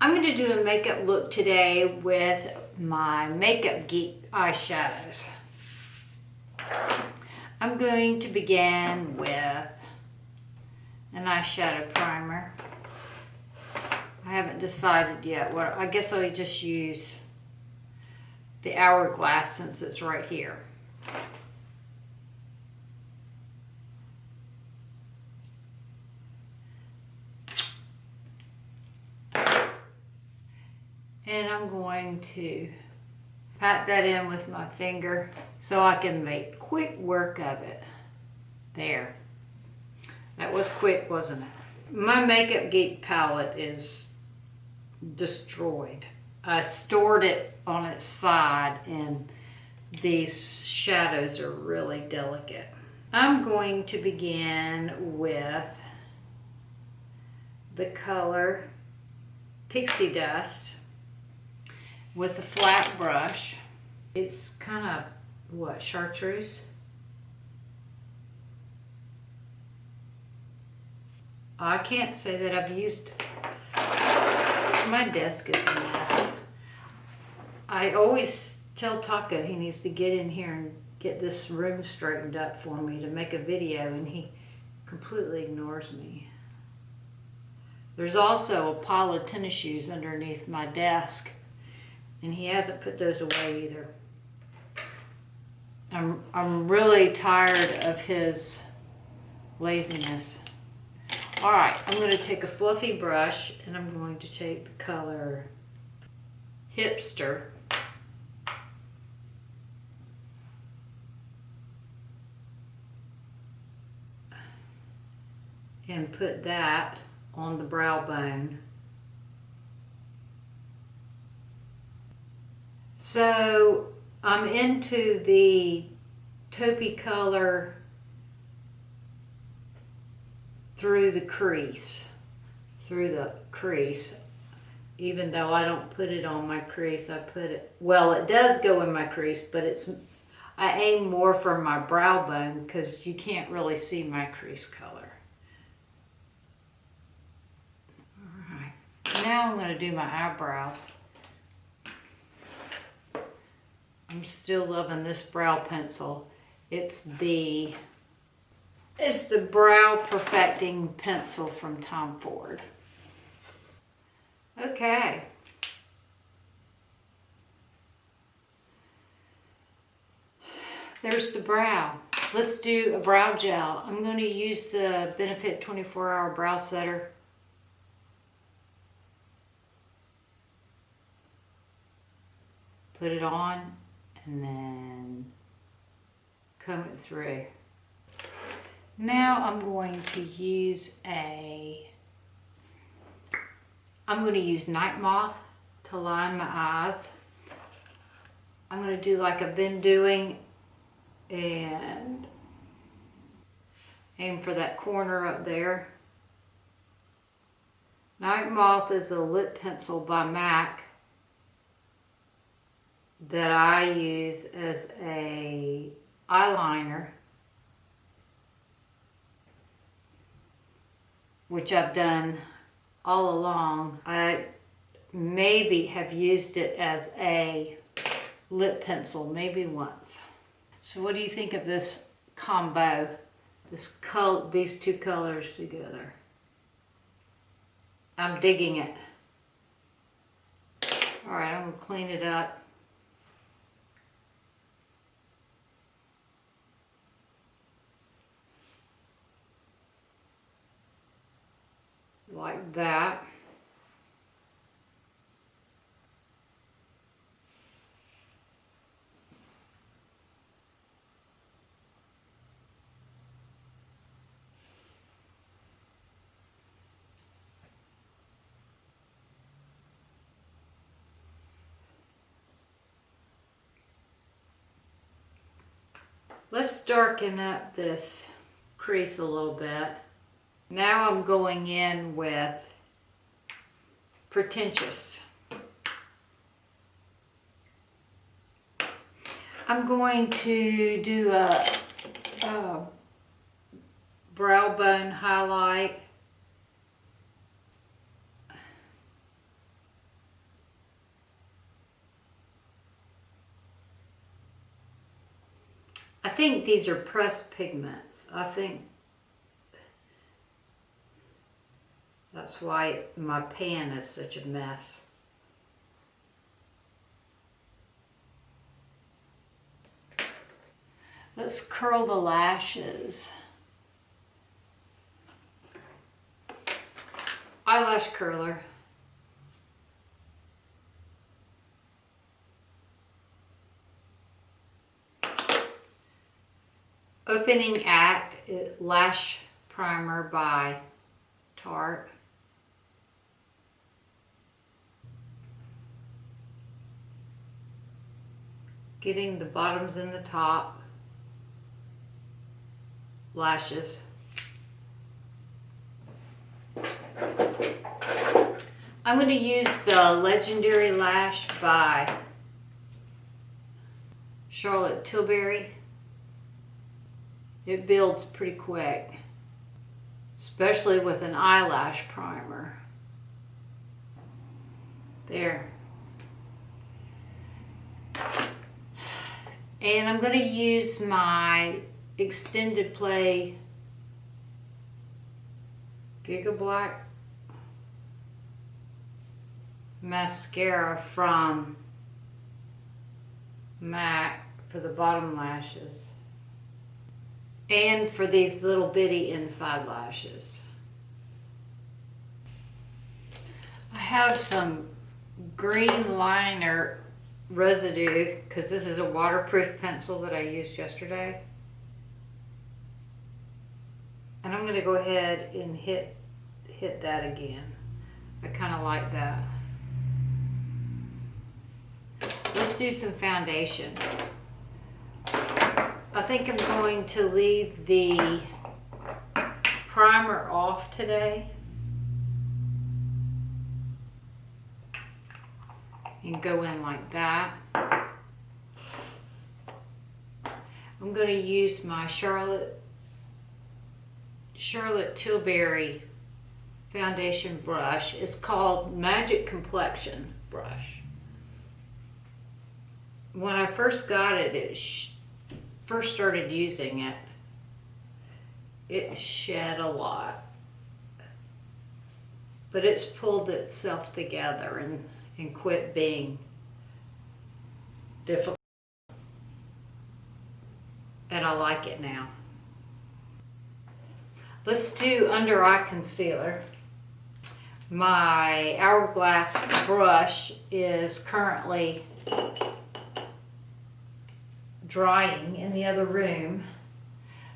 I'm going to do a makeup look today with my Makeup Geek eyeshadows. I'm going to begin with an eyeshadow primer. I haven't decided yet. What I guess I'll just use the Hourglass since it's right here. And I'm going to pat that in with my finger so I can make quick work of it. There. That was quick, wasn't it? My Makeup Geek palette is destroyed. I stored it on its side and these shadows are really delicate. I'm going to begin with the color Pixie Dust with a flat brush. It's kind of, what, chartreuse? I can't say that I've used it. My desk is a mess. I always tell Taco he needs to get in here and get this room straightened up for me to make a video, and he completely ignores me. There's also a pile of tennis shoes underneath my desk, and he hasn't put those away either. I'm really tired of his laziness. All right, I'm going to take a fluffy brush and I'm going to take the color Hipster. And put that on the brow bone. So I'm into the taupey color through the crease, even though I don't put it on my crease. I put it, well, it does go in my crease, but I aim more for my brow bone because you can't really see my crease color. All right, now I'm going to do my eyebrows. I'm still loving this brow pencil. It's the Brow Perfecting Pencil from Tom Ford. Okay. There's the brow. Let's do a brow gel. I'm going to use the Benefit 24-Hour Brow Setter. Put it on and then comb it through. Now I'm going to use Night Moth to line my eyes. I'm going to do like I've been doing and aim for that corner up there. Night Moth is a lip pencil by MAC that I use as a eyeliner, which I've done all along. I maybe have used it as a lip pencil, maybe once. So what do you think of this combo, these two colors together? I'm digging it. All right, I'm gonna clean it up. Like that. Let's darken up this crease a little bit. Now I'm going in with Pretentious. I'm going to do a brow bone highlight. I think these are pressed pigments. I think that's why my pan is such a mess. Let's curl the lashes. Eyelash curler. Opening Act Lash Primer by Tarte. Getting the bottoms and the top lashes. I'm going to use the Legendary Lash by Charlotte Tilbury. It builds pretty quick, especially with an eyelash primer. There. And I'm going to use my Extended Play Giga Black mascara from MAC for the bottom lashes. And for these little bitty inside lashes. I have some green liner residue because this is a waterproof pencil that I used yesterday. And I'm going to go ahead and hit that again. I kind of like that. Let's do some foundation. I think I'm going to leave the primer off today and go in like that. I'm going to use my Charlotte Tilbury foundation brush. It's called Magic Complexion brush. When I first got it, first started using it, it shed a lot, but it's pulled itself together and quit being difficult, and I like it now. Let's do under eye concealer. My Hourglass brush is currently drying in the other room,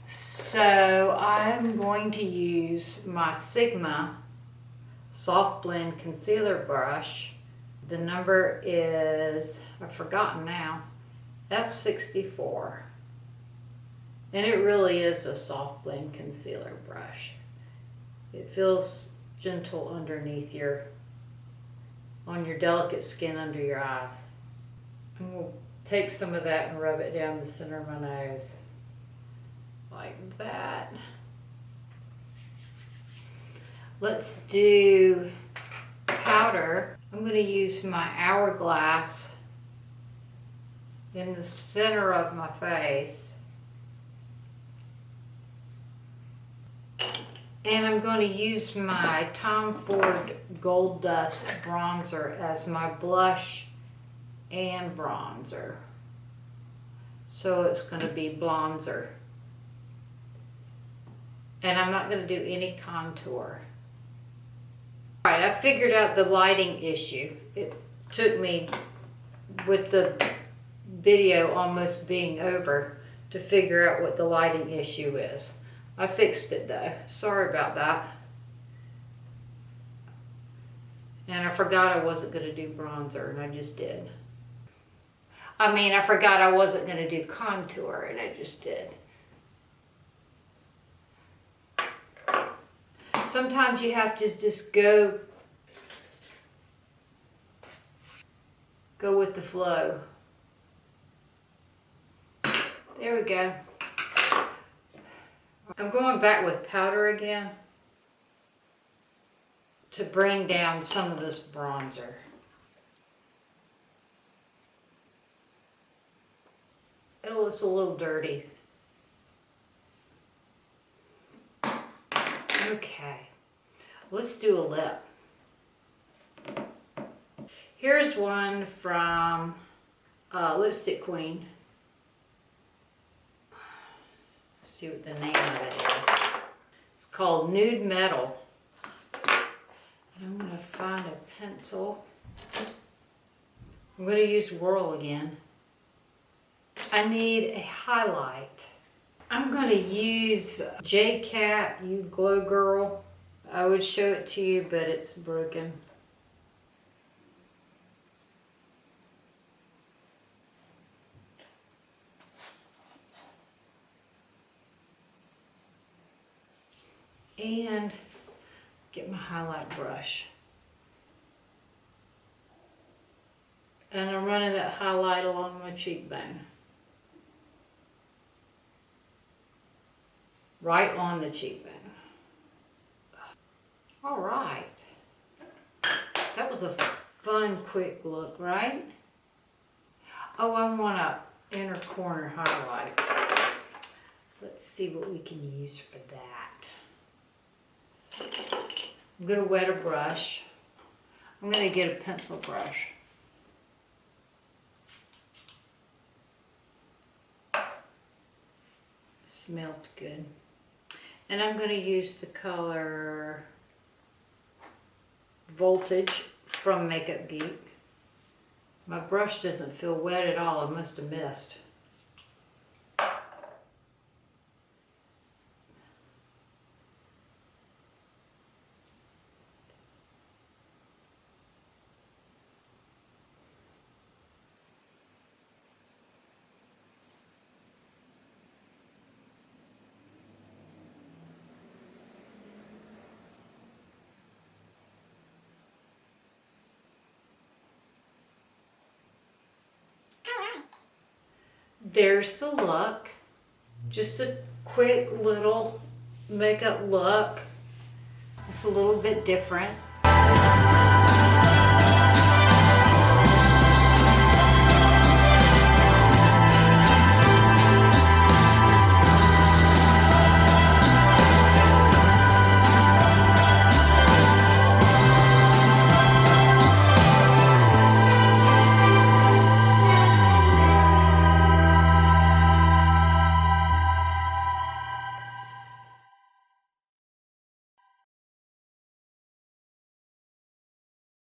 so I'm going to use my Sigma Soft Blend Concealer brush. The number is, I've forgotten now, F64, and it really is a soft blend concealer brush. It feels gentle underneath on your delicate skin under your eyes. And we'll take some of that and rub it down the center of my nose, like that. Let's do powder. I'm going to use my Hourglass in the center of my face. And I'm going to use my Tom Ford Gold Dust bronzer as my blush and bronzer. So it's going to be bronzer. And I'm not going to do any contour. All right, I figured out the lighting issue. It took me, with the video almost being over, to figure out what the lighting issue is. I fixed it though. Sorry about that. And I forgot I wasn't going to do bronzer, and I just did. I mean, I forgot I wasn't going to do contour, and I just did. Sometimes you have to just go with the flow. There we go. I'm going back with powder again to bring down some of this bronzer. Oh, it's a little dirty. Okay, let's do a lip. Here's one from Lipstick Queen. Let's see what the name of it is. It's called Nude Metal. I'm going to find a pencil. I'm going to use Whirl again. I need a highlight. I'm going to use J-Cat, You Glow Girl. I would show it to you, but it's broken. And get my highlight brush. And I'm running that highlight along my cheekbone. Right on the cheekbone. All right. That was a fun, quick look, right? Oh, I want an inner corner highlight. Let's see what we can use for that. I'm going to wet a brush. I'm going to get a pencil brush. Smelled good. And I'm going to use the color Voltage from Makeup Geek. My brush doesn't feel wet at all. I must have missed. There's the look. Just a quick little makeup look. Just a little bit different.